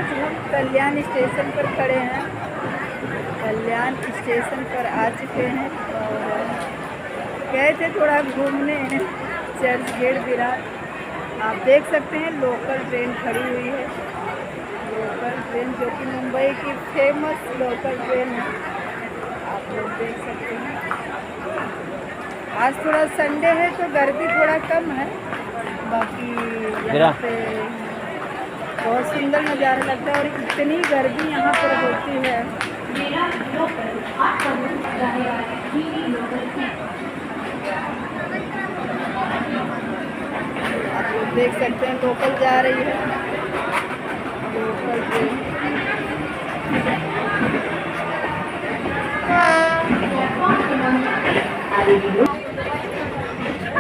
आज हम कल्याण स्टेशन पर खड़े हैं। कल्याण स्टेशन पर आ चुके हैं और गए थे थोड़ा घूमने चर्च गेट विरार। आप देख सकते हैं लोकल ट्रेन खड़ी हुई है। लोकल ट्रेन जो कि मुंबई की फेमस लोकल ट्रेन है, आप लोग देख सकते हैं। आज थोड़ा संडे है तो गर्दी थोड़ा कम है, बाकी यहाँ पे बहुत सुंदर नज़ारा लगता है और इतनी गर्दी यहाँ पर होती है। आप लोग देख सकते हैं लोकल जा रही है, लोकल ट्रेन।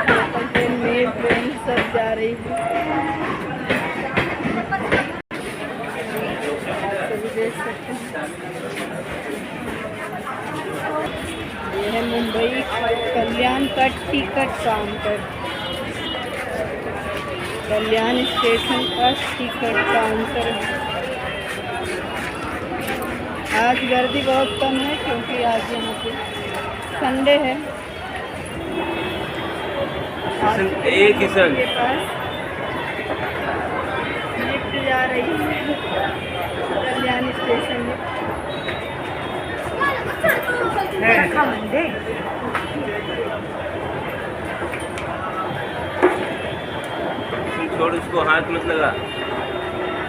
लोकल ट्रेन में ट्रेन सब जा रही है। देख सकते हैं ये है मुंबई कल्याण का टिकट काउंटर। कल्याण स्टेशन का टिकट काउंटर। आज गर्दी बहुत कम है क्योंकि आज यहाँ पे संडे है। आज एक ही सन के पास लिफ्ट जा रही है कल्याण स्टेशन में। छोड़, उसको हाथ मत लगा।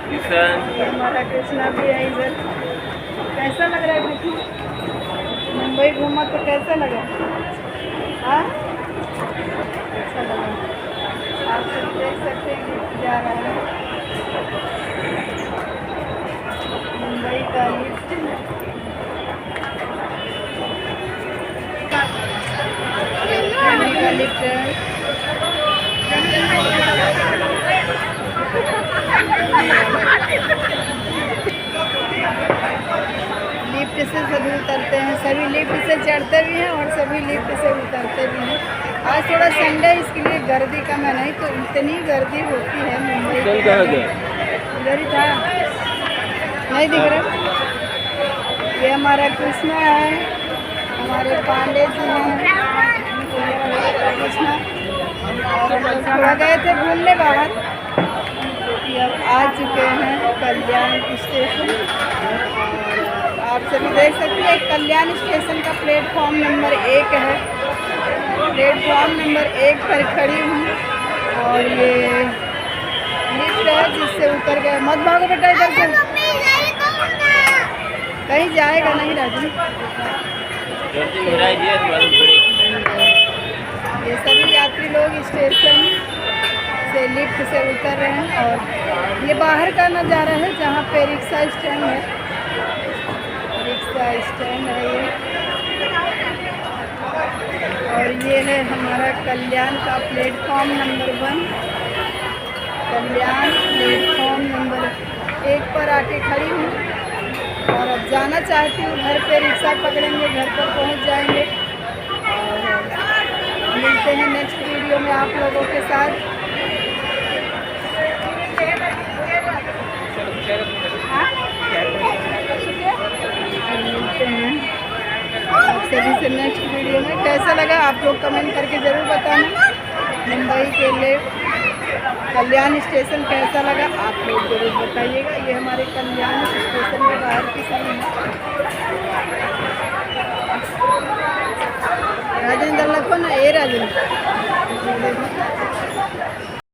किशन हमारा कृष्णा भी है इधर। कैसा लग रहा है कृष्णा? मुंबई घूमा तो कैसा लगा? हाँ, अच्छा लगा। आप सब देख सकते हैं कि जा रहा है मुंबई का लिफ्ट। लिफ्ट से सभी उतरते हैं, सभी लिफ्ट से चढ़ते भी हैं और सभी लिफ्ट से उतरते भी हैं। आज थोड़ा संडे इसके लिए गर्दी कम है, नहीं तो इतनी गर्दी होती है मुंबई। इधर ही था, नहीं दिख रहा। ये हमारा कृष्णा है, हमारे पांडे जी हैं कृष्णा। और हम लोग थोड़ा गए थे घूमने बाहर, क्योंकि अब आ चुके हैं कल्याण स्टेशन। आप सभी देख सकते हैं कल्याण स्टेशन का प्लेटफॉर्म नंबर 1 है। प्लेटफॉर्म नंबर 1 पर खड़ी हूँ और ये लिफ्ट है जिससे उतर गए। मत भागो बेटा, इधर से कहीं जाएगा नहीं राजू। ये सभी यात्री लोग स्टेशन से लिफ्ट से उतर रहे हैं और ये बाहर का नज़ारा है जहाँ पे रिक्शा स्टैंड है। रिक्शा स्टैंड है ये, और ये है हमारा कल्याण का प्लेटफॉर्म नंबर 1। कल्याण प्लेटफॉर्म नंबर 1 पर आके खड़ी हूँ और अब जाना चाहती हूँ घर पे। रिक्शा पकड़ेंगे, घर पर पहुँच जाएंगे और मिलते हैं नेक्स्ट वीडियो में आप लोगों के साथ। मिलते हैं आप सभी से नेक्स्ट वीडियो में। कैसा लगा आप लोग कमेंट करके ज़रूर बताना। मुंबई के लिए कल्याण स्टेशन कैसा लगा आप लोग ज़रूर बताइएगा। ये हमारे कल्याण स्टेशन के बाहर की सीन है। राजेंद्र लखो ना, ए राजेंद्र।